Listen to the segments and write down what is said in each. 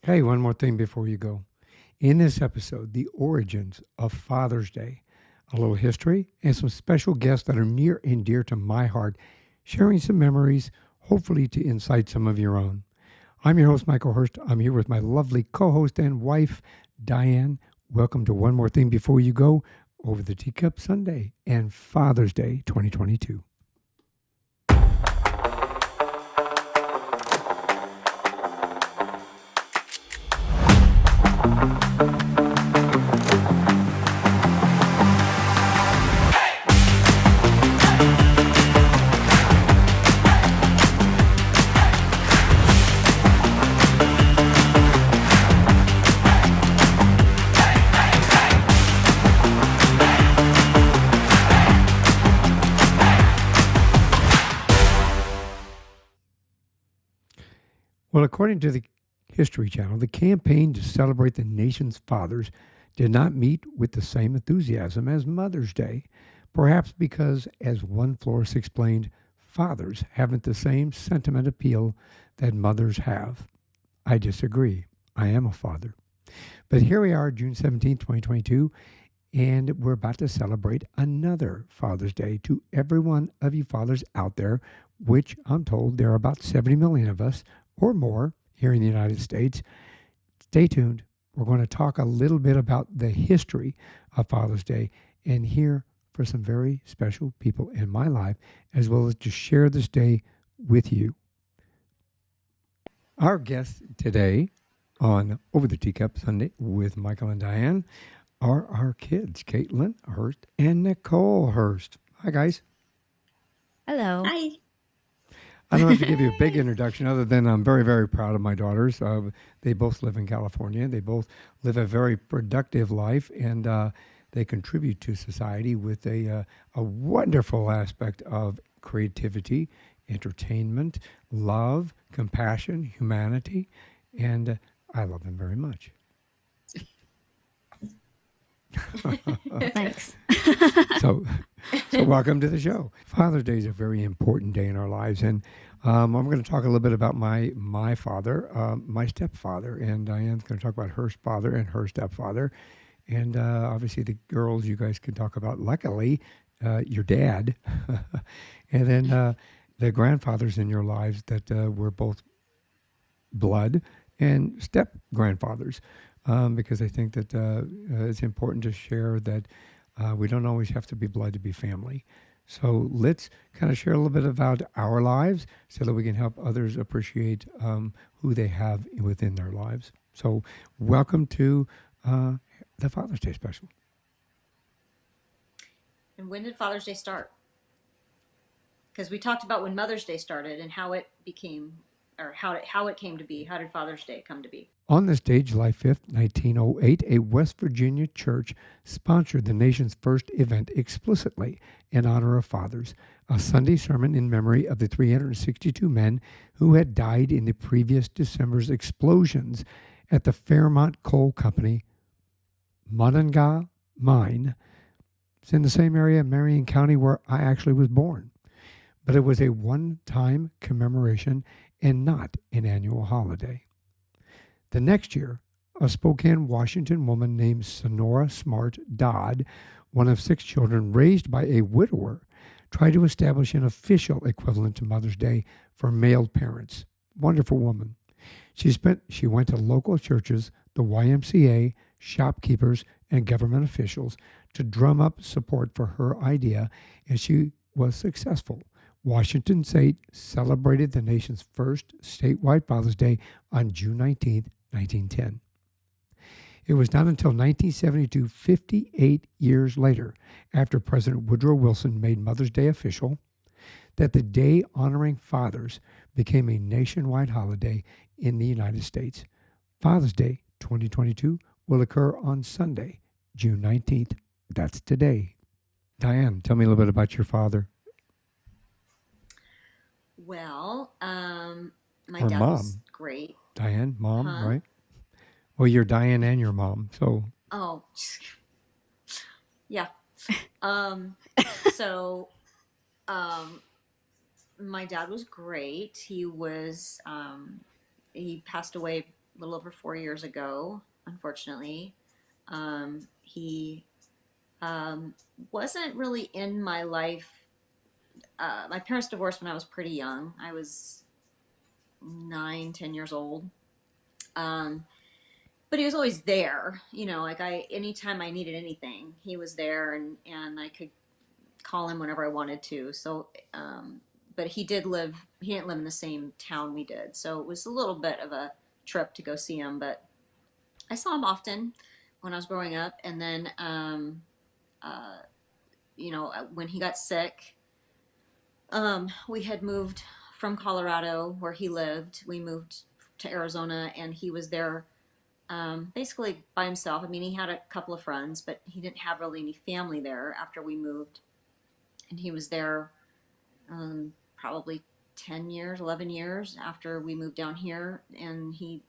Hey, one more thing before you go. In this episode, the origins of Father's Day, a little history, and some special guests that are near and dear to my heart, sharing some memories, hopefully to incite some of your own. I'm your host, Michael Herst. I'm here with my lovely co host and wife, Diane. Welcome to One More Thing Before You Go over the Teacup Sunday and Father's Day 2022. Well, according to the History Channel, the campaign to celebrate the nation's fathers did not meet with the same enthusiasm as Mother's Day, perhaps because, as one florist explained, fathers haven't the same sentiment appeal that mothers have. I disagree. I am a father. But here we are, June 17th, 2022, and we're about to celebrate another Father's Day to every one of you fathers out there, which I'm told there are about 70 million of us or more here in the United States. Stay tuned. We're going to talk a little bit about the history of Father's Day and hear for some very special people in my life, as well as to share this day with you. Our guests today on Over the Teacup Sunday with Michael and Diane are our kids, Caitlin Herst and Nicole Herst. Hi, guys. Hello. Hi. I don't have to give you a big introduction other than I'm very, very proud of my daughters. They both live in California. They both live a very productive life, and they contribute to society with a wonderful aspect of creativity, entertainment, love, compassion, humanity, and I love them very much. Thanks. So welcome to the show. Father's Day is a very important day in our lives, and I'm going to talk a little bit about my father, my stepfather, and Diane's going to talk about her father and her stepfather, and obviously the girls you guys can talk about. Luckily, your dad, and then the grandfathers in your lives that were both blood and step grandfathers. Because I think that it's important to share that we don't always have to be blood to be family. So let's kind of share a little bit about our lives so that we can help others appreciate who they have within their lives. So welcome to the Father's Day special. And when did Father's Day start? Because we talked about when Mother's Day started and how it became, or how it came to be. How did Father's Day come to be? On this day, July 5th, 1908, a West Virginia church sponsored the nation's first event explicitly in honor of fathers, a Sunday sermon in memory of the 362 men who had died in the previous December's explosions at the Fairmont Coal Company Monongah Mine. It's in the same area, Marion County, where I actually was born. But it was a one-time commemoration and not an annual holiday. The next year, a Spokane, Washington woman named Sonora Smart Dodd, one of 6 children raised by a widower, tried to establish an official equivalent to Mother's Day for male parents. Wonderful woman. She went to local churches, the YMCA, shopkeepers, and government officials to drum up support for her idea, and she was successful. Washington State celebrated the nation's first statewide Father's Day on June 19th, 1910. It was not until 1972, 58 years later, after President Woodrow Wilson made Mother's Day official, that the day honoring fathers became a nationwide holiday in the United States. Father's Day 2022 will occur on Sunday, June 19th. That's today. Diane, tell me a little bit about your father. Well, my Or dad mom. was great. Diane, mom, Huh? right? Well, you're Diane and your mom, so. Oh, yeah. So, my dad was great. He passed away a little over 4 years ago, unfortunately. He wasn't really in my life. My parents divorced when I was pretty young. I was 9, 10 years old. Um, but he was always there, like anytime I needed anything, he was there, and I could call him whenever I wanted to. So, but he didn't live in the same town we did. So it was a little bit of a trip to go see him, but I saw him often when I was growing up. And then, uh, when he got sick, we had moved from Colorado where he lived. We moved to Arizona, and he was there basically by himself. I mean, he had a couple of friends, but he didn't have really any family there after we moved. And he was there probably 10 years, 11 years after we moved down here. And he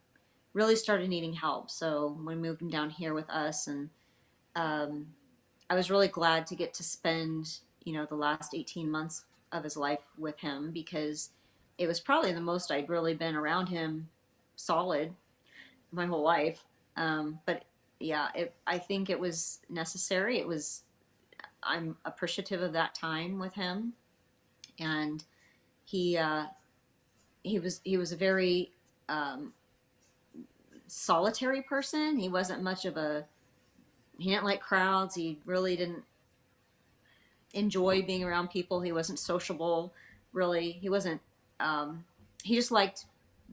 really started needing help. So we moved him down here with us. And um, I was really glad to get to spend, the last 18 months of his life with him, because it was probably the most I'd really been around him solid my whole life. But yeah, I think it was necessary. I'm appreciative of that time with him. And he, he was a very, um, solitary person. He didn't like crowds. He really didn't enjoy being around people. He wasn't sociable, really. He wasn't, he just liked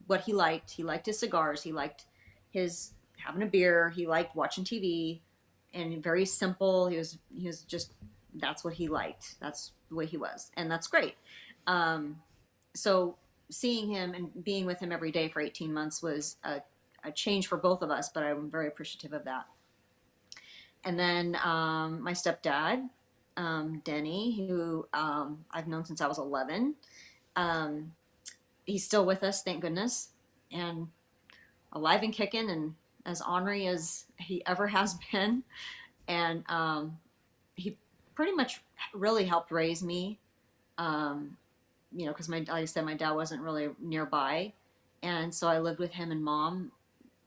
what he liked. He liked his cigars. He liked his having a beer. He liked watching TV, and very simple. He was just, that's what he liked. That's the way he was. And that's great. So seeing him and being with him every day for 18 months was a change for both of us, but I'm very appreciative of that. And then my stepdad, Denny, who I've known since I was 11. Um, he's still with us, thank goodness, and alive and kicking, and as ornery as he ever has been. And he pretty much really helped raise me, because like I said, my dad wasn't really nearby. And so I lived with him and mom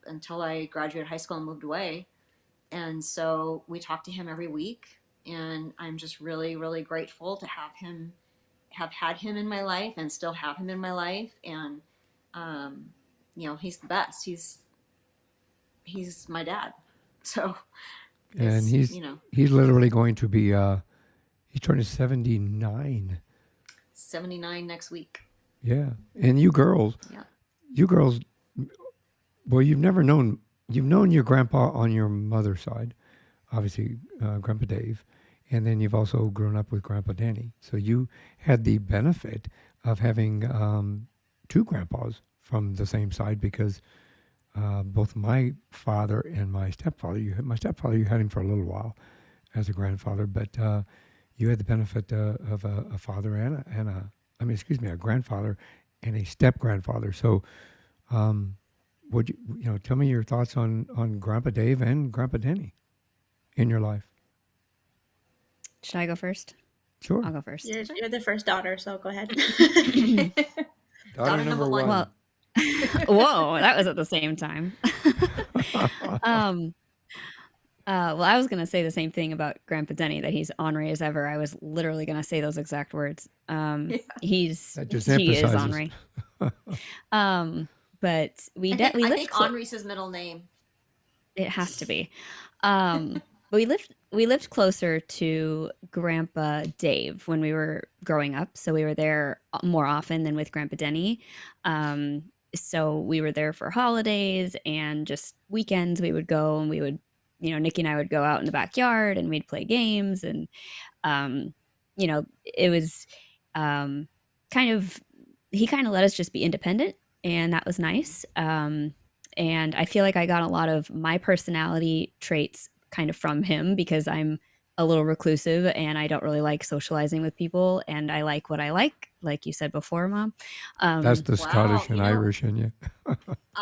until I graduated high school and moved away. And so we talk to him every week, and I'm just really, really grateful to have had him in my life and still have him in my life. And um, he's the best. He's my dad. So And it's he's literally going to be he's turning 79. 79 next week. Yeah. And you girls, Yeah. well, you've known your grandpa on your mother's side, obviously, Grandpa Dave, and then you've also grown up with Grandpa Danny. So you had the benefit of having two grandpas from the same side, because both my father and my stepfather, you had him for a little while as a grandfather, but you had the benefit of a father a grandfather and a step grandfather. So would you tell me your thoughts on Grandpa Dave and Grandpa Danny in your life? Should I go first? Sure. I'll go first. You're the first daughter, so go ahead. Daughter number one. Well, whoa, that was at the same time. Well, I was going to say the same thing about Grandpa Denny, that he's ornery as ever. I was literally going to say those exact words. That just He is emphasizes. ornery. But we I lived think Henri's his middle name. It has to be. But we lived closer to Grandpa Dave when we were growing up, so we were there more often than with Grandpa Denny. So we were there for holidays and just weekends. We would go, and we would, Nikki and I would go out in the backyard, and we'd play games, and it was kind of, he kind of let us just be independent, and that was nice. And I feel like I got a lot of my personality traits kind of from him, because I'm a little reclusive and I don't really like socializing with people, and I like what I like you said before, Mom. That's the Scottish and Irish in you.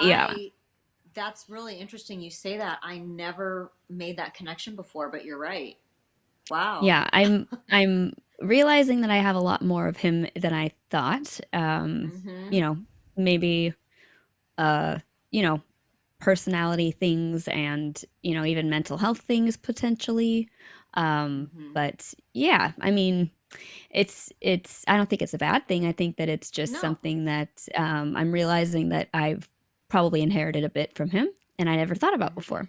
Yeah. That's really interesting you say that. I never made that connection before, but you're right. Wow. Yeah, I'm realizing that I have a lot more of him than I thought. Mm-hmm. Maybe personality things and, even mental health things potentially. But yeah, I mean, I don't think it's a bad thing. I think that it's just No. something that I'm realizing that I've probably inherited a bit from him and I never thought about before.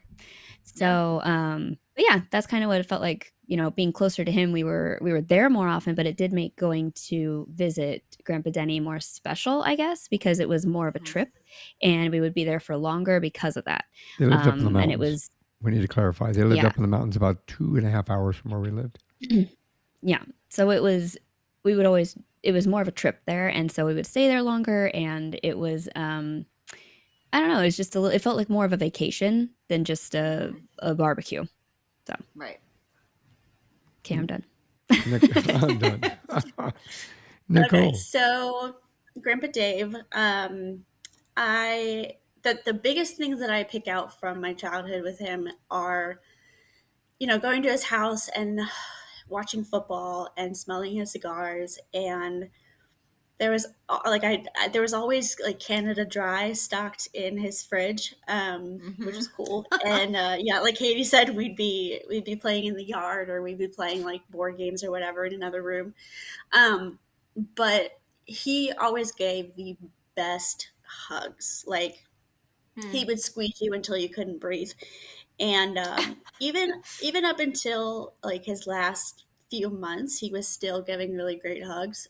So, but yeah, that's kind of what it felt like, being closer to him. We were there more often, but it did make going to visit Grandpa Denny more special, I guess, because it was more of a trip and we would be there for longer because of that. They lived up in the And it mountains. was, We need to clarify. They lived Yeah. up in the mountains about 2.5 hours from where we lived. yeah. So it was more of a trip there. And so we would stay there longer. And it was, I don't know, it was just it felt like more of a vacation than just a barbecue. So, Right. okay, I'm done. I'm done. Nicole. Okay, so Grandpa Dave, the biggest things that I pick out from my childhood with him are, going to his house and watching football and smelling his cigars, and there was there was always like Canada Dry stocked in his fridge, which was cool. And yeah, like Katie said, we'd be playing in the yard, or we'd be playing like board games or whatever in another room. But he always gave the best hugs. Like he would squeeze you until you couldn't breathe. And even up until like his last few months, he was still giving really great hugs.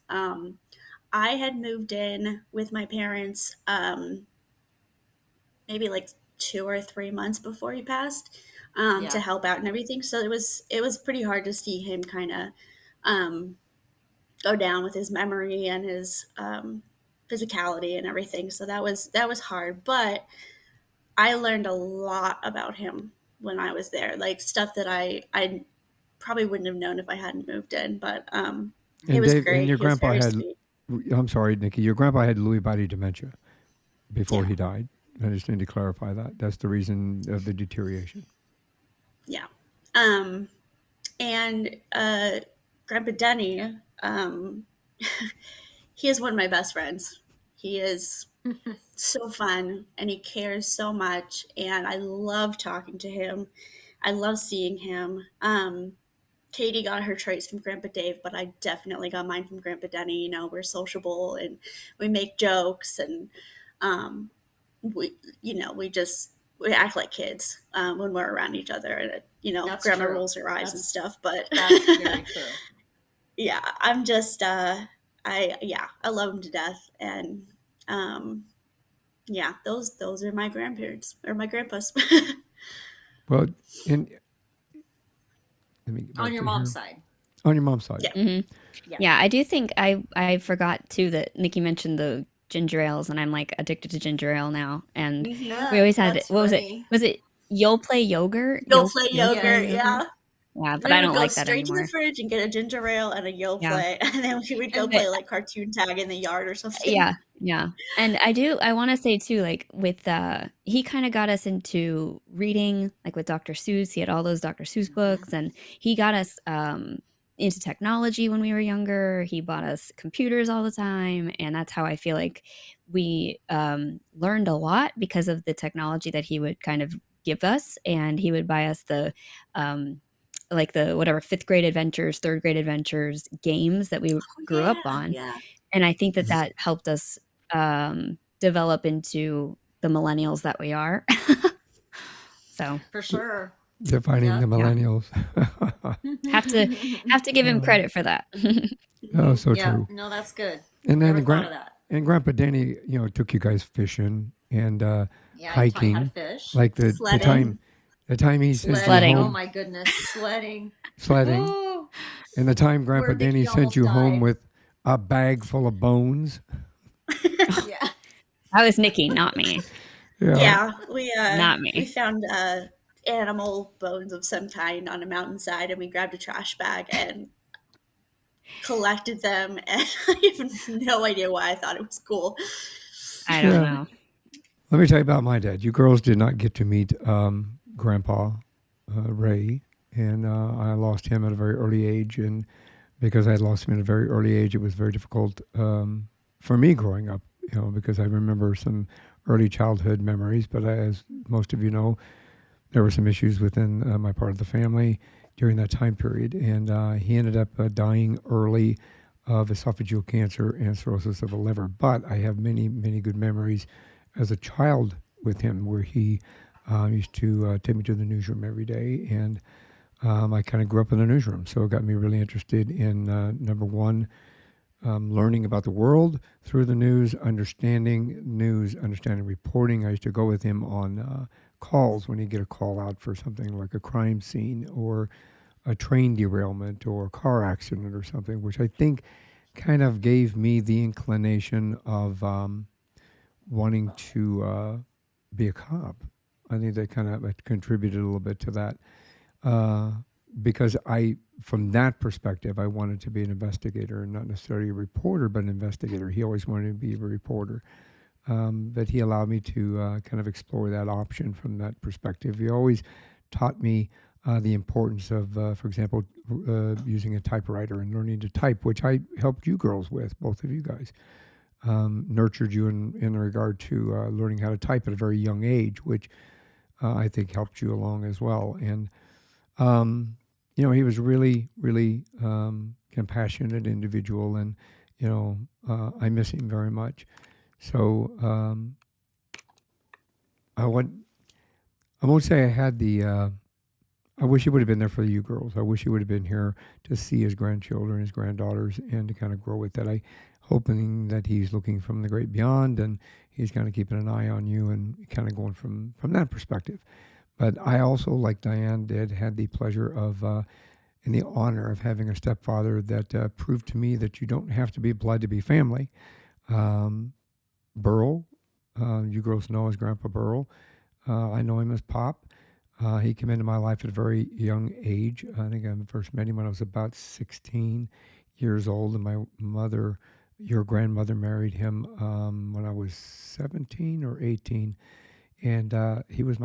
I had moved in with my parents maybe like 2 or 3 months before he passed, to help out and everything. So it was pretty hard to see him kind of go down with his memory and his physicality and everything. So that was hard. But I learned a lot about him when I was there, like stuff that I probably wouldn't have known if I hadn't moved in. But he was Dave, great. and your He was grandpa very had, sweet. I'm sorry, Nikki, your grandpa had Lewy body dementia before Yeah. he died. I just need to clarify that. That's the reason of the deterioration. Yeah. And Grandpa Denny, he is one of my best friends. He is so fun and he cares so much. And I love talking to him. I love seeing him. Katie got her traits from Grandpa Dave, but I definitely got mine from Grandpa Denny. We're sociable and we make jokes, and we act like kids when we're around each other, and That's Grandma true. rolls her eyes and stuff. But That's very true. yeah, I'm just I love him to death, and yeah, those are my grandparents or my grandpas. Well, let me get back On your to mom's here. side. On your mom's side. Yeah. Yeah, I do think I forgot too that Nikki mentioned the ginger ales, and I'm like addicted to ginger ale now. And we always had, That's what was it? funny. Was it You'll Play Yogurt? You'll play You'll yogurt, Play yeah. Yeah, but We I would don't go like that straight to anymore. the fridge and get a ginger ale and a Yo Yeah. Play, and then we would go But- play like cartoon tag in the yard or something. Yeah. And I want to say too, like with, he kind of got us into reading, like with Dr. Seuss. He had all those Dr. Seuss books, and he got us into technology when we were younger. He bought us computers all the time. And that's how I feel like we learned a lot because of the technology that he would kind of give us. And he would buy us the, like the whatever 5th grade adventures, 3rd grade adventures games that we grew up on. Yeah. And I think that helped us develop into the millennials that we are. So For sure. Defining Yeah. the millennials. have to give him credit for that. Oh, so Yeah. true. No, that's good. And then Never thought of that. and Grandpa Denny, took you guys fishing and Yeah, I taught you how hiking. to fish. Like the Sledding. time he sent Sledding. you Oh home, my goodness, sledding. sledding, Oh, and the time Grandpa Where Denny Nikki sent you almost home died. with a bag full of bones. yeah. That was Nikki, not me. Yeah, Not me. we found animal bones of some kind on a mountainside, and we grabbed a trash bag and collected them. And I have no idea why I thought it was cool. I don't Yeah. know. Let me tell you about my dad. You girls did not get to meet Grandpa Ray, and I lost him at a very early age. And because I had lost him at a very early age, it was very difficult for me growing up. Because I remember some early childhood memories. But as most of you know, there were some issues within my part of the family during that time period, and he ended up dying early of esophageal cancer and cirrhosis of the liver. But I have many, many good memories as a child with him, where he used to take me to the newsroom every day, and I kind of grew up in the newsroom, so it got me really interested in number one, learning about the world through the news, understanding reporting. I used to go with him on calls when he'd get a call out for something like a crime scene or a train derailment or a car accident or something, which I think kind of gave me the inclination of wanting to be a cop. I think that kind of contributed a little bit to that. Because from that perspective, I wanted to be an investigator and not necessarily a reporter, but an investigator. He always wanted to be a reporter. But he allowed me to kind of explore that option from that perspective. He always taught me the importance of, for example, using a typewriter and learning to type, which I helped you girls with, both of you guys. Nurtured you in regard to learning how to type at a very young age, which I think helped you along as well. And he was really, really compassionate individual, and I miss him very much. So I won't say I had the. I wish he would have been there for you girls. I wish he would have been here to see his grandchildren, his granddaughters, and to kind of grow with that. I hoping that he's looking from the great beyond, and he's kind of keeping an eye on you and kind of going from that perspective. But I also, like Diane did, had the pleasure of and the honor of having a stepfather that proved to me that you don't have to be blood to be family. Burl, you girls know as Grandpa Burl. I know him as Pop. He came into my life at a very young age. I think I first met him when I was about 16 years old, and my mother, your grandmother, married him when I was 17 or 18. And he was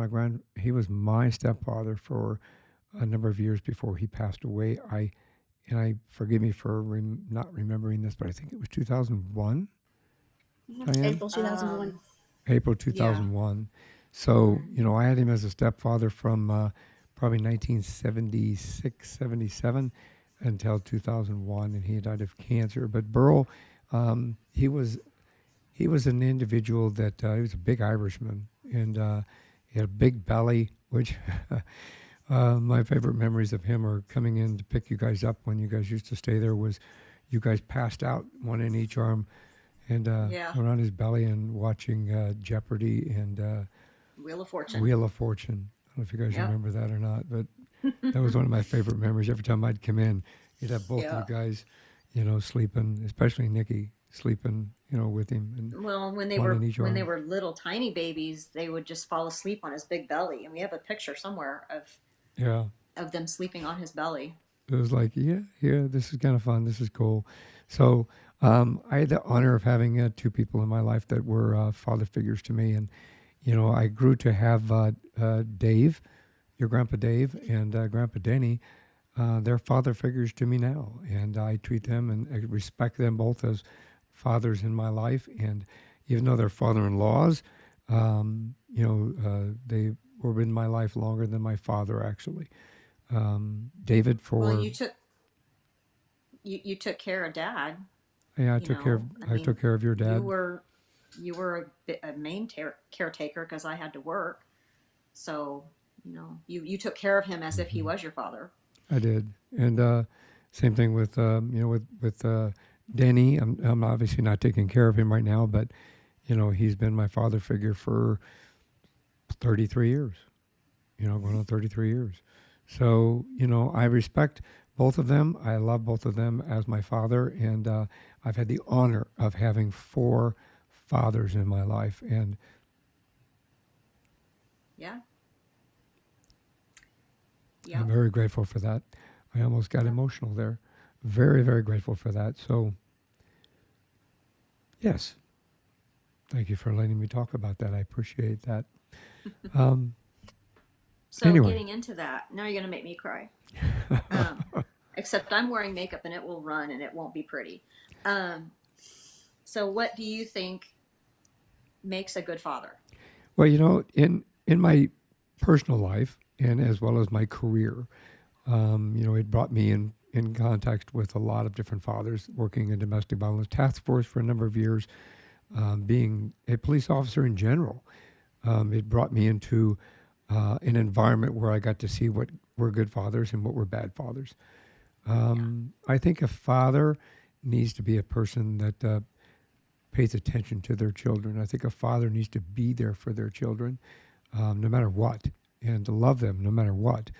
my stepfather for a number of years before he passed away. I forgive me for not remembering this, but I think it was 2001. Diane? April 2001. April 2001. So, I had him as a stepfather from probably 1976, 77 until 2001, and he died of cancer. But Burl, he was an individual that he was a big Irishman, and he had a big belly, which my favorite memories of him are coming in to pick you guys up when you guys used to stay there. Was you guys passed out, one in each arm, and around his belly, and watching Jeopardy and Wheel of Fortune. I don't know if you guys remember that or not, but that was one of my favorite memories. Every time I'd come in, you'd have both of you guys, sleeping, especially Nikki, sleeping, with him. And well, when they were little tiny babies, they would just fall asleep on his big belly, and we have a picture somewhere of them sleeping on his belly. It was like, this is kind of fun. This is cool. So I had the honor of having two people in my life that were father figures to me, and I grew to have Dave, your Grandpa Dave, and Grandpa Denny. They're father figures to me now, and I treat them and I respect them both as fathers in my life. And even though they're father-in-laws, they were in my life longer than my father, actually. David, Well, you took care of Dad. Yeah, I took care of your dad. You were a main caretaker because I had to work. So, you took care of him as if he was your father. I did. And same thing with, with Denny. I'm obviously not taking care of him right now, but, he's been my father figure for 33 years, going on 33 years. So, I respect both of them. I love both of them as my father. And I've had the honor of having 4 fathers in my life, and I'm very grateful for that. I almost got emotional there. Very, very grateful for that. So, yes, thank you for letting me talk about that. I appreciate that. So anyway. Getting into that, now you're going to make me cry. Except I'm wearing makeup and it will run and it won't be pretty. So what do you think makes a good father? Well, in my personal life and as well as my career, it brought me in contact with a lot of different fathers, working in domestic violence task force for a number of years, being a police officer in general. It brought me into an environment where I got to see what were good fathers and what were bad fathers. I think a father needs to be a person that pays attention to their children. I think a father needs to be there for their children, no matter what, and to love them no matter what.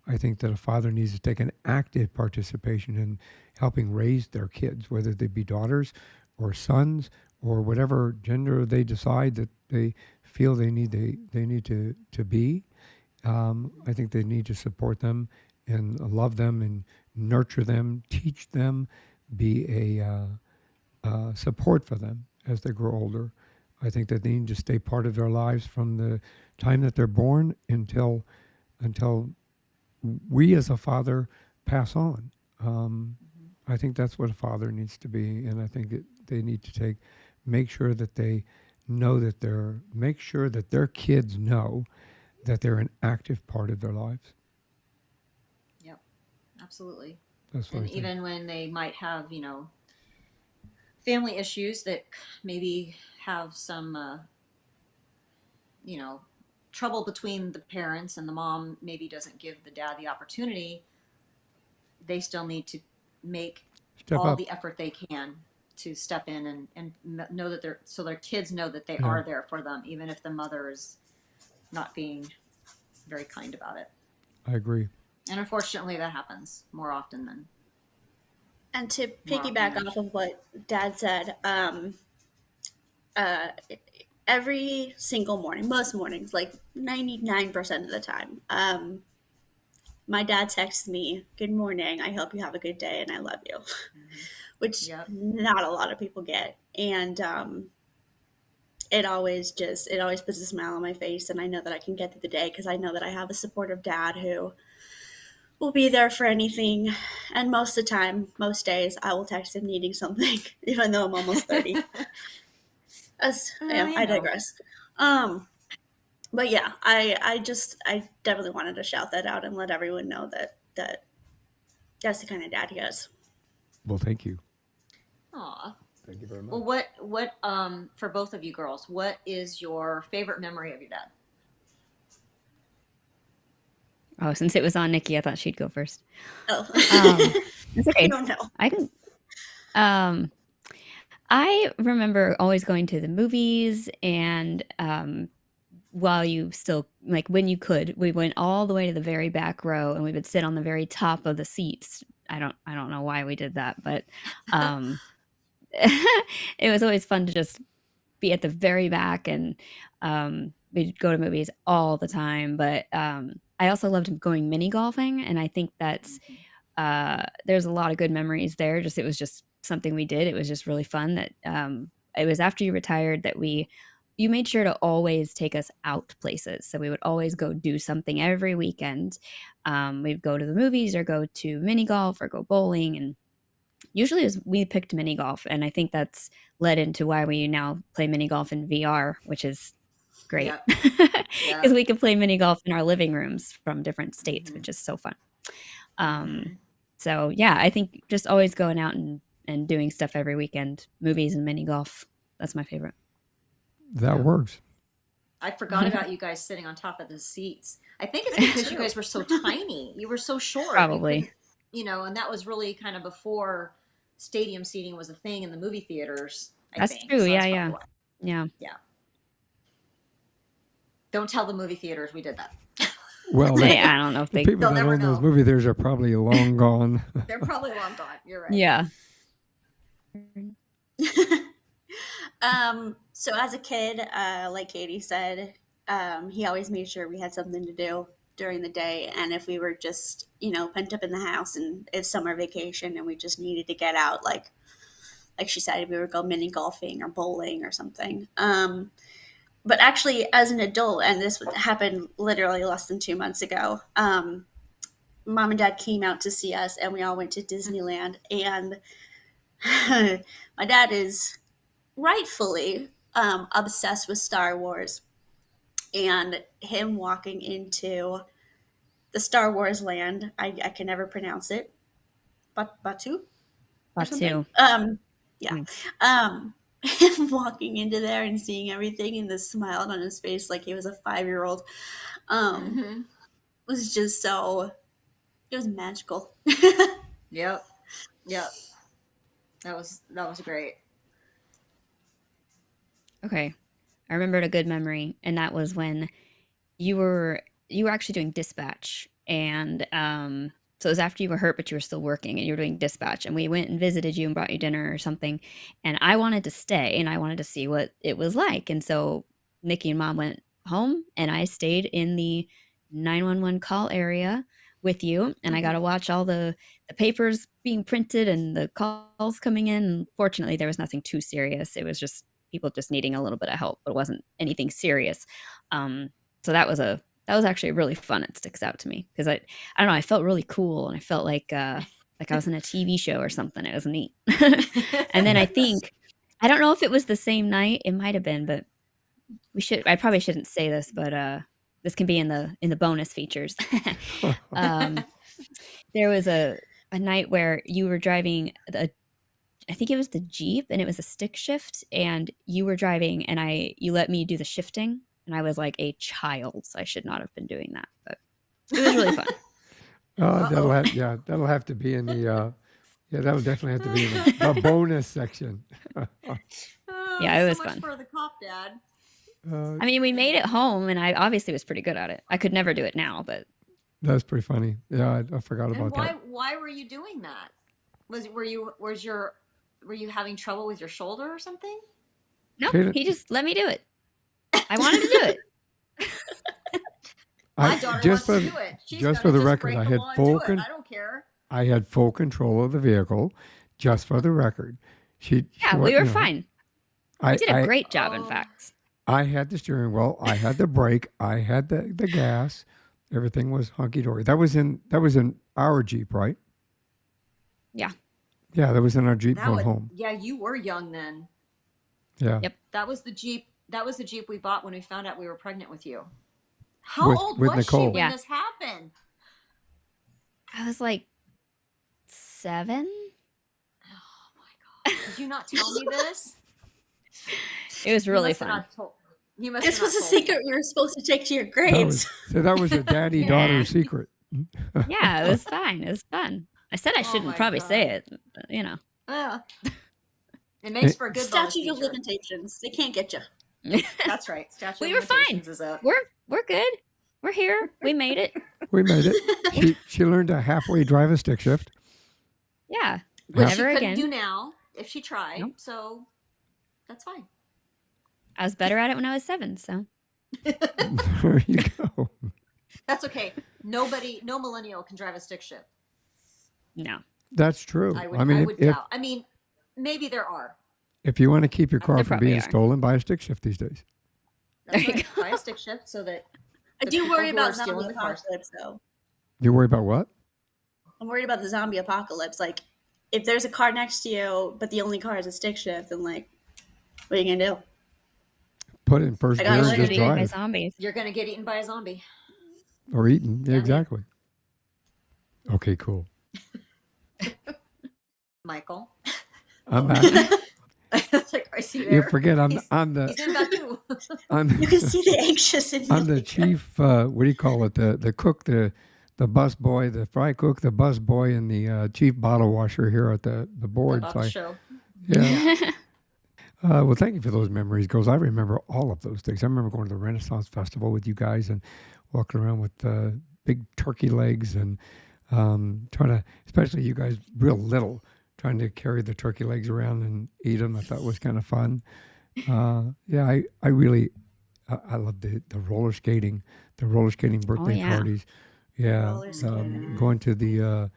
I think that a father needs to take an active participation in helping raise their kids, whether they be daughters or sons or whatever gender they decide that they feel they need to be. I think they need to support them and love them and nurture them, teach them, be a support for them as they grow older. I think that they need to stay part of their lives from the time that they're born until we as a father pass on. I think that's what a father needs to be, and I think they need to make sure that they know that make sure that their kids know that they're an active part of their lives. Yep, absolutely. That's what And I think. even when they might have, family issues that maybe have some, trouble between the parents, and the mom maybe doesn't give the dad the opportunity, they still need to make Step all up. the effort they can to step in and know that so their kids know that they Yeah. are there for them, even if the mother is not being very kind about it. I agree. And unfortunately, that happens more often than. And to More piggyback often off of what Dad said, uh, every single morning, most mornings, like 99% of the time, my dad texts me, "Good morning. I hope you have a good day, and I love you," which Yep. not a lot of people get, and it always puts a smile on my face, and I know that I can get through the day because I know that I have a supportive dad who will be there for anything. And most of the time, most days, I will text him needing something, even though I'm almost 30. I digress. But yeah, I definitely wanted to shout that out and let everyone know that that's the kind of dad he is. Well, thank you. Aw. Thank you very much. Well, what for both of you girls, what is your favorite memory of your dad? Oh, since it was on Nikki, I thought she'd go first. Oh, It's I okay. don't know. I can. I remember always going to the movies, and while you still when you could, we went all the way to the very back row, and we would sit on the very top of the seats. I don't know why we did that, but it was always fun to just be at the very back, and we'd go to movies all the time. But I also loved going mini golfing, and I think that's there's a lot of good memories there. It was just something we did. It was just really fun. That it was after you retired that you made sure to always take us out places. So we would always go do something every weekend. We'd go to the movies or go to mini golf or go bowling, and usually we picked mini golf, and I think that's led into why we now play mini golf in VR, which is great because we can play mini golf in our living rooms from different states, which is so fun. So yeah, I think just always going out and doing stuff every weekend, movies and mini golf. That's my favorite. That works. I forgot about you guys sitting on top of the seats. I think it's because you guys were so tiny. You were so short. Probably. And that was really kind of before stadium seating was a thing in the movie theaters. That's true. So Yeah. Yeah. Don't tell the movie theaters we did that. Well, I don't know if the people that own those movie theaters are probably long gone. They're probably long gone. You're right. Yeah. So as a kid, like Katie said, he always made sure we had something to do during the day. And if we were just, pent up in the house and it's summer vacation and we just needed to get out, like she said, we would go mini golfing or bowling or something. But actually, as an adult, and this happened literally less than 2 months ago, Mom and Dad came out to see us, and we all went to Disneyland. And my dad is rightfully obsessed with Star Wars, and him walking into the Star Wars land. I can never pronounce it. Batu or something. Batu. Yeah. Mm. Him walking into there and seeing everything and the smile on his face like he was a 5-year-old was just so, it was magical. Yep. That was great. Okay. I remembered a good memory, and that was when you were actually doing dispatch, and so it was after you were hurt, but you were still working, and you were doing dispatch, and we went and visited you and brought you dinner or something, and I wanted to stay, and I wanted to see what it was like, and so Nikki and Mom went home, and I stayed in the 911 call area with you, and I got to watch all the papers being printed and the calls coming in. And fortunately, there was nothing too serious. It was just people just needing a little bit of help, but it wasn't anything serious. So that was actually really fun. It sticks out to me because I don't know, I felt really cool, and I felt like I was in a TV show or something. It was neat. And then I don't know if it was the same night. It might have been, but I probably shouldn't say this, but this can be in the bonus features. There was a night where you were driving I think it was the Jeep, and it was a stick shift, and you were driving, and you let me do the shifting, and I was like a child, so I should not have been doing that, but it was really fun. That'll have to be in the that'll definitely have to be in the bonus section. Yeah, it was so much fun. for the cop dad. I mean, we made it home, and I obviously was pretty good at it. I could never do it now, but That's pretty funny. Yeah, I forgot about that. Why were you doing that? Were you having trouble with your shoulder or something? no, he just let me do it. I wanted to do it. My daughter wants to do it. Just for the record, I had I don't care. I had full control of the vehicle. Just for the record, we were fine. We did a great job, in fact. I had the steering wheel. I had the brake. I had the gas. Everything was hunky dory. That was in our Jeep, right? Yeah. Yeah, that was in our Jeep going home. Yeah, you were young then. Yeah. Yep. That was the Jeep we bought when we found out we were pregnant with you. How old with was Nicole. she when this happened? I was like 7. Oh my God. Did you not tell me this? It was really fun. This was a secret we were supposed to take to your graves. That was a daddy-daughter secret. Yeah, it was fine. It was fun. I said I shouldn't probably say it, but, Yeah. It makes for a good statute of limitations. They can't get you. That's right. Statute we of were limitations fine. Is up. We're good. We're here. We made it. We made it. She learned to halfway drive a stick shift. Yeah. Which Never she couldn't again. do now if she tried. Nope. So that's fine. I was better at it when I was 7, so. There you go. That's okay. No millennial can drive a stick shift. No. That's true. I would doubt. I mean, maybe there are. If you want to keep your car from being are. stolen, buy a stick shift these days. That's right. Buy a stick shift so that I do worry about zombie apocalypse, though. You worry about what? I'm worried about the zombie apocalypse. Like, if there's a car next to you, but the only car is a stick shift, then, like, what are you going to do? Put it in first gear and just drive. By zombies. You're going to get eaten by a zombie. Or eaten. Yeah, exactly. Okay, cool. Michael. I'm back. Like, I see You forget I'm the he's in Batu. I'm You can see the anxious in I'm the chief. What do you call it? The cook, the bus boy, the fry cook, the bus boy, and the chief bottle washer here at the board. About the show. Yeah. Well, thank you for those memories, because I remember all of those things. I remember going to the Renaissance Festival with you guys and walking around with big turkey legs and trying to, especially you guys real little, trying to carry the turkey legs around and eat them. I thought was kind of fun. I really, I love the roller skating birthday parties. Yeah, going to the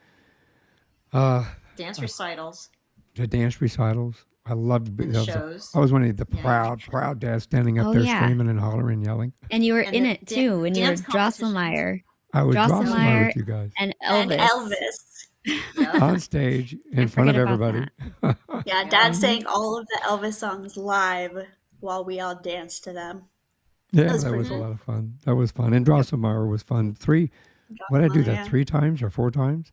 dance recitals. The dance recitals. I loved shows. I was one of the proud dads standing up there screaming and hollering and yelling. And you were in it too, when you were Drosselmeyer. I was Drosselmeyer with you guys. And Elvis. On stage in front of everybody. Yeah, Dad sang all of the Elvis songs live while we all danced to them. Yeah, was that pretty was a cool. lot of fun. That was fun. And Drosselmeyer was fun. What did I do that? Yeah. 3 times or 4 times?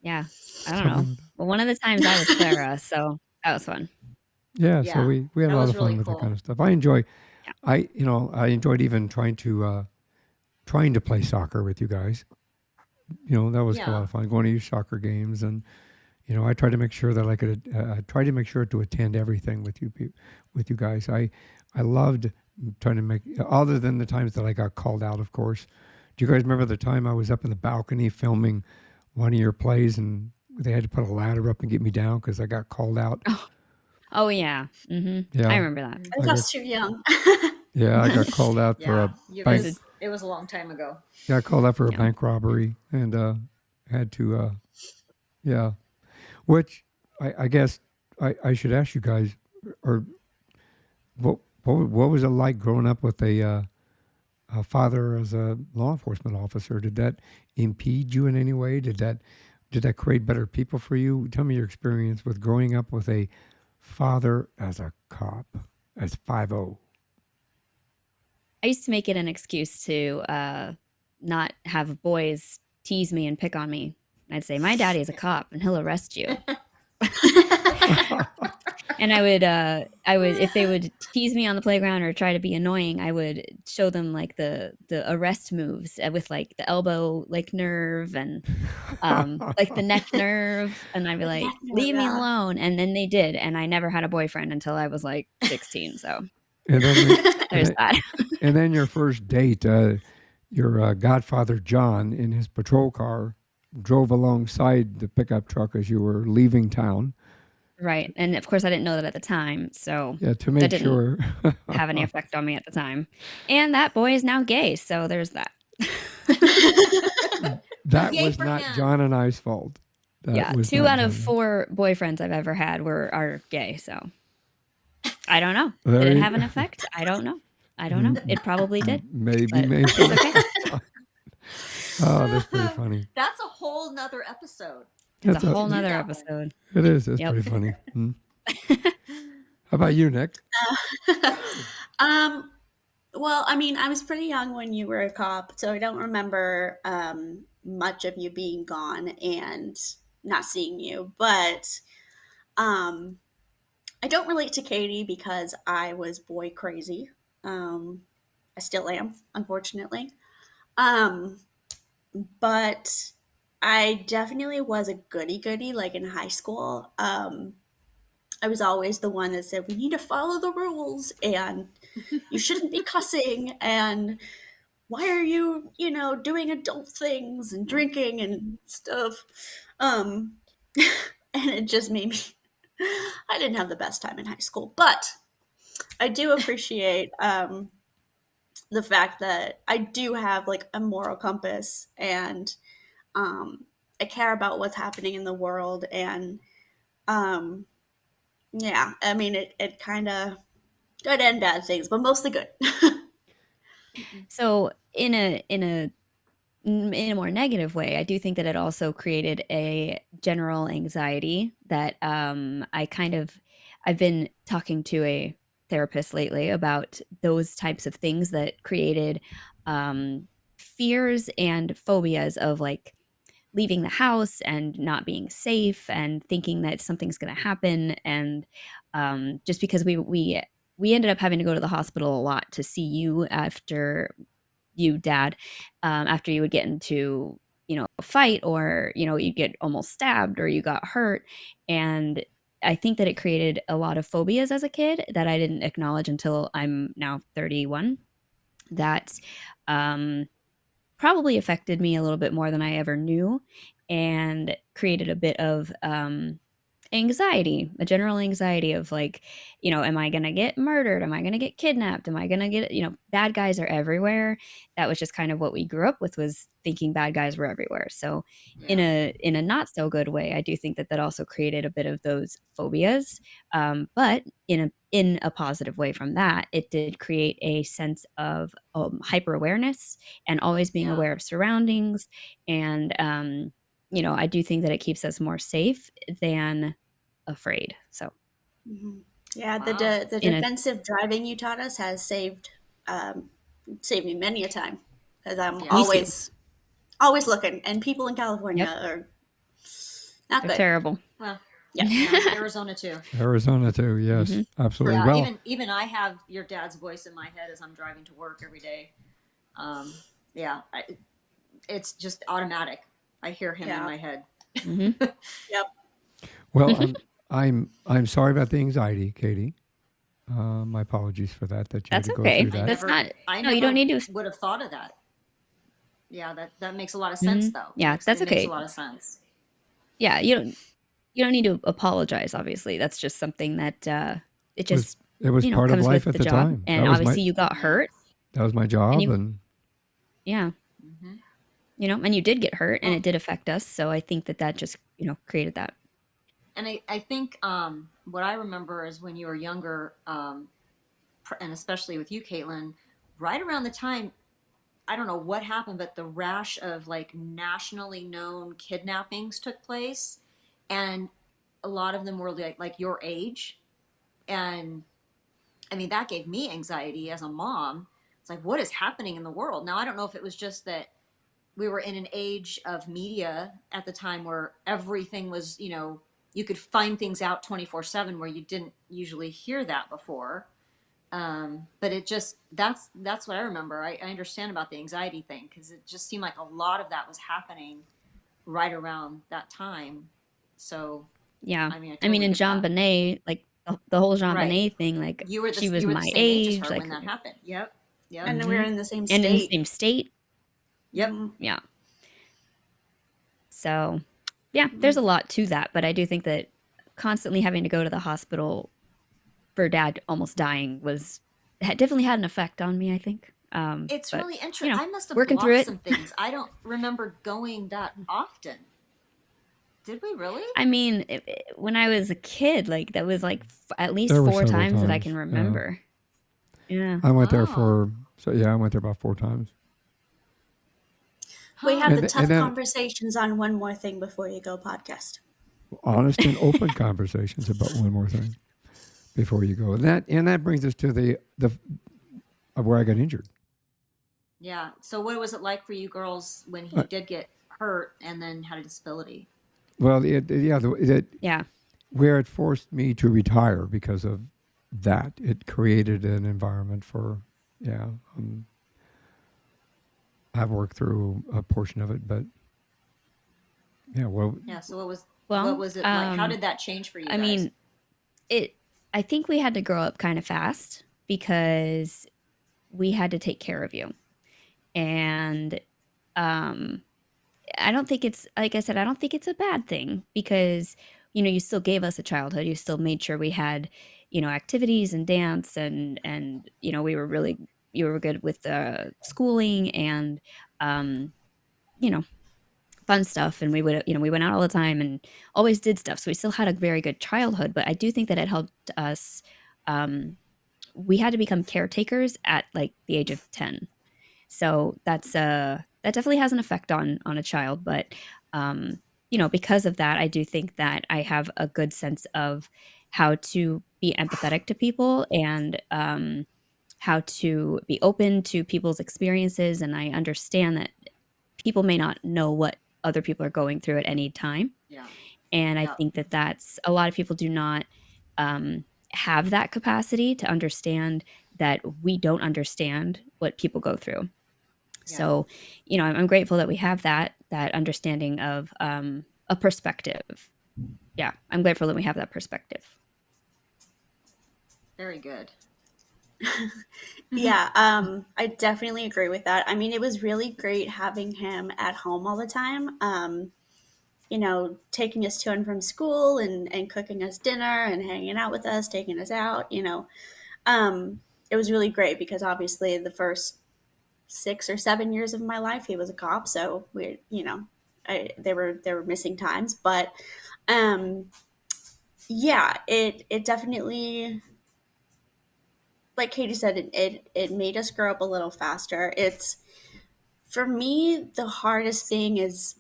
Yeah, I don't know. Something like that. But one of the times I was Clara, so that was fun. Yeah, so Yeah, we had a that lot was of fun really with that cool. kind of stuff. Yeah. I enjoyed even trying to play soccer with you guys. That was a lot Yeah. of fun going to your soccer games, and I tried to make sure that I could try to make sure to attend everything with you guys. I loved trying to make, other than the times that I got called out, of course. Do you guys remember the time I was up in the balcony filming one of your plays, and they had to put a ladder up and get me down because I got called out? Oh yeah. I Yeah, remember that. I think I was too young. I got called out for Yeah, a you bank. guys. It was a long time ago. Got called out for a Yeah. bank robbery, and had to yeah. Which I guess I should ask you guys, or what was it like growing up with a father as a law enforcement officer? Did that impede you in any way? Did that create better people for you? Tell me your experience with growing up with a father as a cop, as 5-0. I used to make it an excuse to not have boys tease me and pick on me. I'd say, my daddy is a cop and he'll arrest you. And I would, if they would tease me on the playground or try to be annoying, I would show them like the arrest moves with like the elbow like nerve and like the neck nerve, and I'd be like, Neck nerve, leave me yeah. alone. And then they did, and I never had a boyfriend until I was like 16. So And then there's that. and then your first date, your godfather John in his patrol car drove alongside the pickup truck as you were leaving town. Right. And of course I didn't know that at the time, so Yeah, to that make didn't sure. have any effect on me at the time. And that boy is now gay, so there's that. That Yay was for not him. John and I's fault. That Yeah, was 2 not out of John. 4 boyfriends I've ever had are gay, so I don't know. There Did it you have an go. effect? I don't know. It probably did, Maybe, but maybe. it's okay. Oh, that's pretty funny. That's a whole nother episode. It's That's a whole Do nother that one. episode. It is. It's Yep. pretty funny. How about you, Nick? Well, I mean, I was pretty young when you were a cop, so I don't remember much of you being gone and not seeing you. But I don't relate to Katie because I was boy crazy. I still am, unfortunately. Um, but I definitely was a goody goody, like in high school. I was always the one that said, we need to follow the rules and you shouldn't be cussing. And why are you, doing adult things and drinking and stuff? And it just made me, I didn't have the best time in high school. But I do appreciate the fact that I do have like a moral compass and I care about what's happening in the world. And um, yeah, I mean, it kind of good and bad things, but mostly good. So in a more negative way, I do think that it also created a general anxiety that I've been talking to a therapist lately about those types of things that created fears and phobias of like leaving the house and not being safe and thinking that something's going to happen. And just because we ended up having to go to the hospital a lot to see you after you, Dad, after you would get into a fight, or you'd get almost stabbed or you got hurt. And I think that it created a lot of phobias as a kid that I didn't acknowledge until I'm now 31, that probably affected me a little bit more than I ever knew, and created a bit of anxiety, a general anxiety of like, am I going to get murdered? Am I going to get kidnapped? Am I going to get, bad guys are everywhere. That was just kind of what we grew up with, was thinking bad guys were everywhere. So in a not so good way, I do think that also created a bit of those phobias. But in a positive way from that, it did create a sense of hyper awareness and always being Yeah. aware of surroundings. And, I do think that it keeps us more safe than afraid. So Mhm. Yeah, Wow. the in a defensive driving you taught us has saved me many a time because I'm Yeah. me too. always looking, and people in California Yep, are not they're good. terrible. Well, Yeah. yeah, Arizona too. Arizona too. Yes, Hmm. absolutely. Yeah, Well, even I have your dad's voice in my head as I'm driving to work every day. Yeah, it's just automatic. I hear him in Yeah. my head. Hmm. Yep. well, I'm sorry about the anxiety, Katie. My apologies for that. That you had That's to go through okay. I that. That's never, not. I No, you don't never need to. would have thought of that. Yeah, that makes a lot of sense Mhm. though. Yeah, that's It makes a okay. lot of sense. Yeah, you don't need to apologize. Obviously, that's just something that it Was just it was part of comes life with at the the job. time. And obviously, you got Yeah. hurt, That was my and job, you and yeah, Hmm. and you did get hurt, and Well, it did affect us. So I think that just created that. and I think what I remember is when you were younger, and especially with you, Caitlin, right around the time, I don't know what happened, but the rash of like nationally known kidnappings took place, and a lot of them were like your age, and I mean that gave me anxiety as a mom. It's like what is happening in the world now? I don't know if it was just that we were in an age of media at the time where everything was, you could find things out 24/7 where you didn't usually hear that before. But it just that's what I remember. I understand about the anxiety thing because it just seemed like a lot of that was happening right around that time. So Yeah, I mean, I I mean, totally in get Jean that. Bonnet, like the whole Jean Right. Bonnet thing, like she was You were the my same age as age, her like when that happened. Yep. Yep. And then we were hmm in the same and in the state. same state. Yep. Hmm. Yeah, so yeah, there's Hmm. a lot to that, but I do think that constantly having to go to the hospital for dad almost dying definitely had an effect on me, I think. It's But really interesting. I must have working through blocked it. some things. I don't remember going that often. Did we really? I mean, when I was a kid, like that was like at least there were four several times that I can times. Yeah, remember. Yeah. I went there Wow. for so yeah, I went there about 4 times, We Huh. have the and tough then conversations on One More Thing Before You Go podcast. honest and open conversations about one more thing before you go. And that brings us to the where I got injured. Yeah. So what was it like for you girls when he Uh, did get hurt and then had a disability? well, Yeah. where it forced me to retire because of that. It created an environment for yeah. I've worked through a portion of it, but yeah. Well, Yeah. So what Well, was it like? How did that change for you I guys? mean, it I think we had to grow up kind of fast because we had to take care of you. And um I don't think it's like I said, I don't think it's a bad thing because you still gave us a childhood. You still made sure we had, activities and dance and we were really you were good with schooling and um you know fun stuff, and we went out all the time and always did stuff. So we still had a very good childhood, but I do think that it helped us. We had to become caretakers at like the age of 10. So that definitely has an effect on a child, but because of that, I do think that I have a good sense of how to be empathetic to people and how to be open to people's experiences, and I understand that people may not know what other people are going through at any time. Yeah. And I Yeah. think that that's a lot of people do not um, have that capacity to understand that we don't understand what people go through. Yeah. So, I'm grateful that we have that understanding of a perspective. Yeah, I'm grateful that we have that perspective. Very good. Yeah, I definitely agree with that. I mean, it was really great having him at home all the time. Taking us to and from school and cooking us dinner and hanging out with us, taking us out. It was really great because obviously the first 6 or 7 years of my life he was a cop, so there were missing times, but um, yeah, it definitely, like Katie said, it made us grow up a little faster. It's For me, the hardest thing is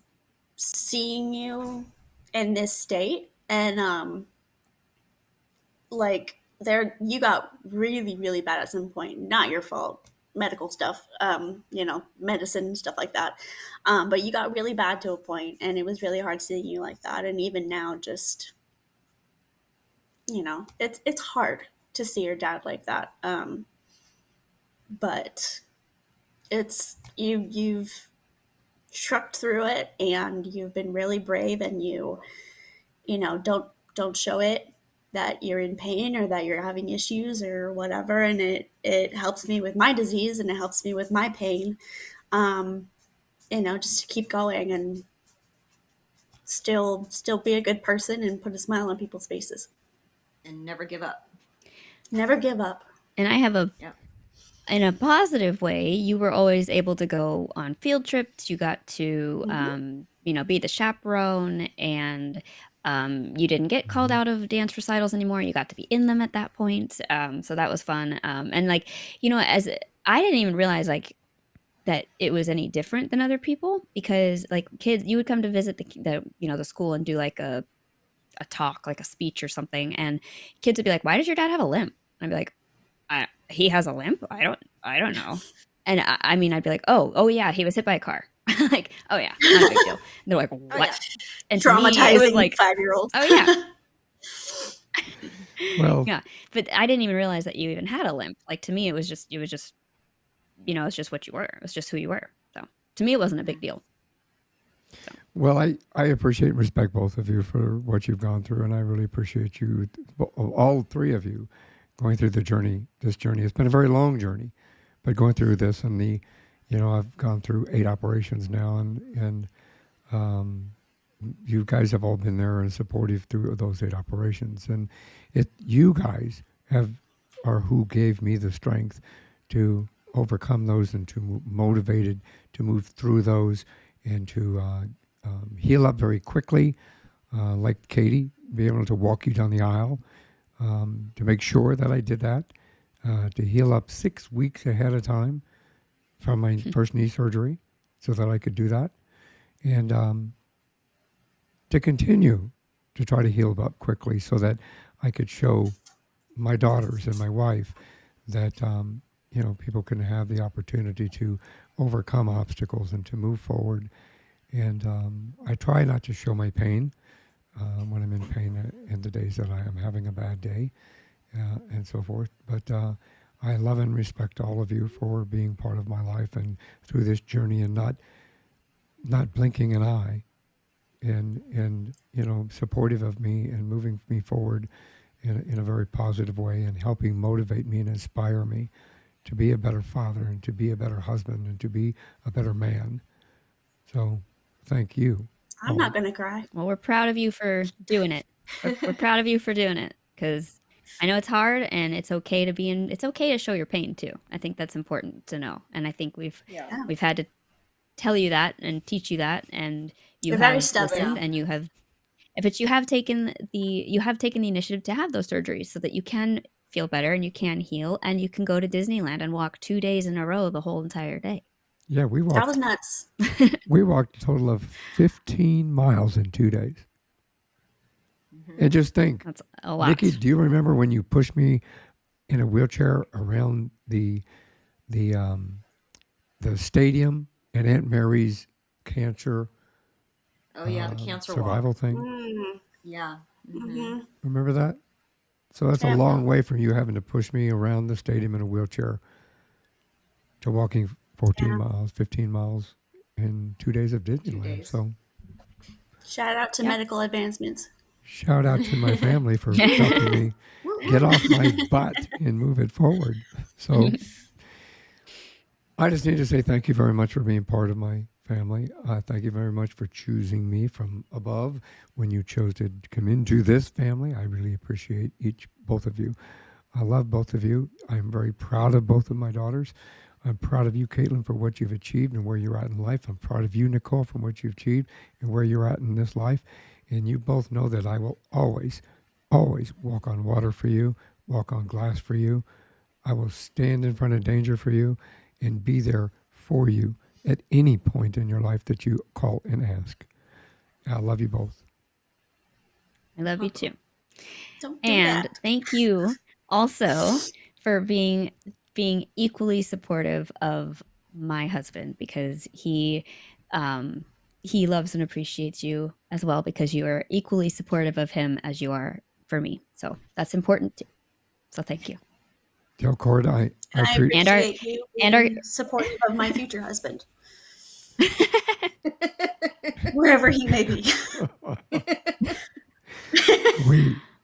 seeing you in this state and like you got really, really bad at some point. Not your fault. Medical stuff, medicine and stuff like that. But you got really bad to a point, and it was really hard seeing you like that. And even now, just it's hard to see your dad like that. But you've trucked through it, and you've been really brave, and don't show it that you're in pain or that you're having issues or whatever. And it helps me with my disease, and it helps me with my pain, just to keep going and still be a good person and put a smile on people's faces and never give up. Never give up. And I have in a positive way, you were always able to go on field trips. You got to, be the chaperone, and you didn't get called out of dance recitals anymore. You got to be in them at that point. So that was fun. And as I didn't even realize that it was any different than other people, because kids, you would come to visit the school and do a talk, like a speech or something, and kids would be like, "Why does your dad have a limp?" And I'd be like, he has a limp? I don't know. And I'd be like, oh yeah, he was hit by a car. Like, oh yeah, not a big deal. And they're like, what? Oh, yeah. And traumatizing, it was like 5-year-old. Oh yeah. Well, yeah, but I didn't even realize that you even had a limp. Like, to me, it was just it's just what you were. It was just who you were. So to me, it wasn't a big deal. So. Well, I appreciate and respect both of you for what you've gone through, and I really appreciate you, all three of you, going through this journey. It's been a very long journey, but going through this, and I've gone through 8 operations now, and you guys have all been there and supportive through those 8 operations, and you guys are who gave me the strength to overcome those and to motivated to move through those and to heal up very quickly, like Katie, be able to walk you down the aisle, to make sure that I did that, to heal up 6 weeks ahead of time from my first knee surgery so that I could do that, and to continue to try to heal up quickly so that I could show my daughters and my wife that people can have the opportunity to overcome obstacles and to move forward. And I try not to show my pain when I'm in pain in the days that I am having a bad day and so forth. But I love and respect all of you for being part of my life and through this journey, and not blinking an eye, and supportive of me and moving me forward in a very positive way, and helping motivate me and inspire me to be a better father and to be a better husband and to be a better man. So thank you. I'm not going to cry. Well, we're proud of you for doing it. We're proud of you for doing it, because I know it's hard, and it's okay to show your pain too. I think that's important to know. And I think we've had to tell you that and teach you that, and you have listened, and you have taken the initiative to have those surgeries so that you can feel better and you can heal, and you can go to Disneyland and walk 2 days in a row the whole entire day. Yeah, we walked. That was nuts. We walked a total of 15 miles in 2 days. And just think, that's a lot. Nikki, do you remember when you pushed me in a wheelchair around the stadium and Aunt Mary's cancer? Oh yeah, the cancer survival walk. thing. Mm. Yeah. Mm-hmm. Remember that? So that's a long way from you having to push me around the stadium in a wheelchair to walking 15 miles in 2 days of Disneyland. So shout out to medical advancements. Shout out to my family for helping me get off my butt and move it forward. So I just need to say thank you very much for being part of my family. Thank you very much for choosing me from above when you chose to come into this family. I really appreciate both of you. I love both of you. I'm very proud of both of my daughters. I'm proud of you, Caitlin, for what you've achieved and where you're at in life. I'm proud of you, Nicole, from what you've achieved and where you're at in this life. And you both know that I will always, always walk on water for you, walk on glass for you. I will stand in front of danger for you and be there for you at any point in your life that you call and ask. I love you both. I love you too. Don't do And that. thank you also for being equally supportive of my husband, because he loves and appreciates you as well, because you are equally supportive of him as you are for me. So that's important too. So thank you. Tell Cord I I appreciate appreciate you being supportive of my future husband, wherever he may be.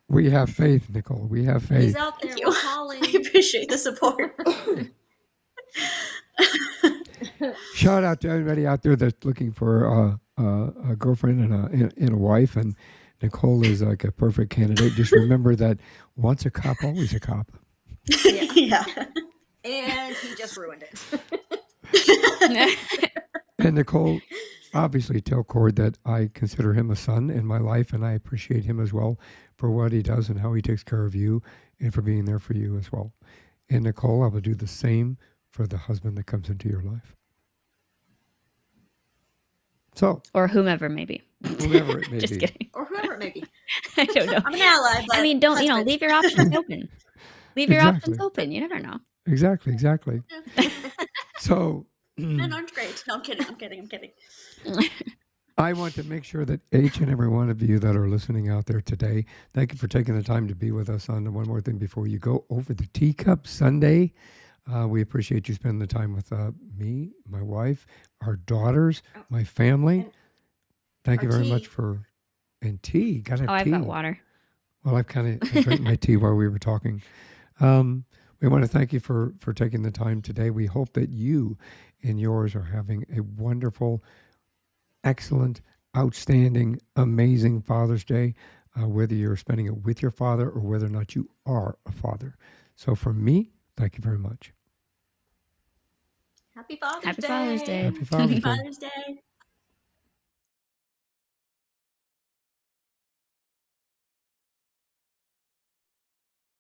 we have faith, Nicole. We have faith. He's out there. Thank you. We're calling. I appreciate the support. Shout out to everybody out there that's looking for a girlfriend and a wife, and Nicole is like a perfect candidate. Just remember that once a cop, always a cop. Yeah. And he just ruined it. And Nicole, obviously tell Cord that I consider him a son in my life, and I appreciate him as well for what he does and how he takes care of you and for being there for you as well. And Nicole, I will do the same for the husband that comes into your life. So, or whomever it may be. Whomever it may Just be. kidding. Or whoever it may be. I don't know. I'm an ally, but I mean, don't, leave your options open. Leave your Exactly. options open. You never know. Exactly. So, men aren't great. No, I'm kidding. I want to make sure that each and every one of you that are listening out there today, thank you for taking the time to be with us on One More Thing Before You Go over the Teacup Sunday. We appreciate you spending the time with me, my wife, our daughters, my family. Thank you very much for, and tea. Gotta have tea. I've got water. Well, I drank my tea while we were talking. We want to thank you for taking the time today. We hope that you and yours are having a wonderful, excellent, outstanding, amazing Father's Day, whether you're spending it with your father or whether or not you are a father. So from me, thank you very much. Happy Father's Happy Day. Father's Day. Happy Father's Day. Father's Day.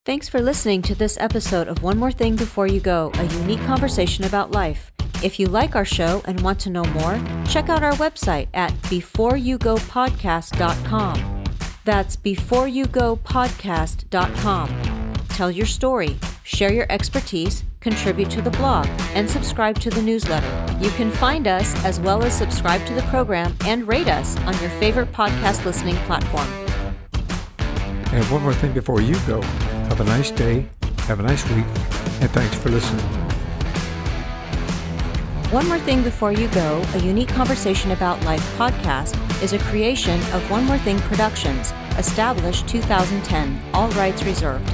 Thanks for listening to this episode of One More Thing Before You Go, a unique conversation about life. If you like our show and want to know more, check out our website at beforeyougopodcast.com. That's beforeyougopodcast.com. Tell your story, share your expertise, contribute to the blog, and subscribe to the newsletter. You can find us as well as subscribe to the program and rate us on your favorite podcast listening platform. And one more thing before you go. Have a nice day, have a nice week, and thanks for listening. One More Thing Before You Go, a unique conversation about life podcast, is a creation of One More Thing Productions, established 2010, all rights reserved.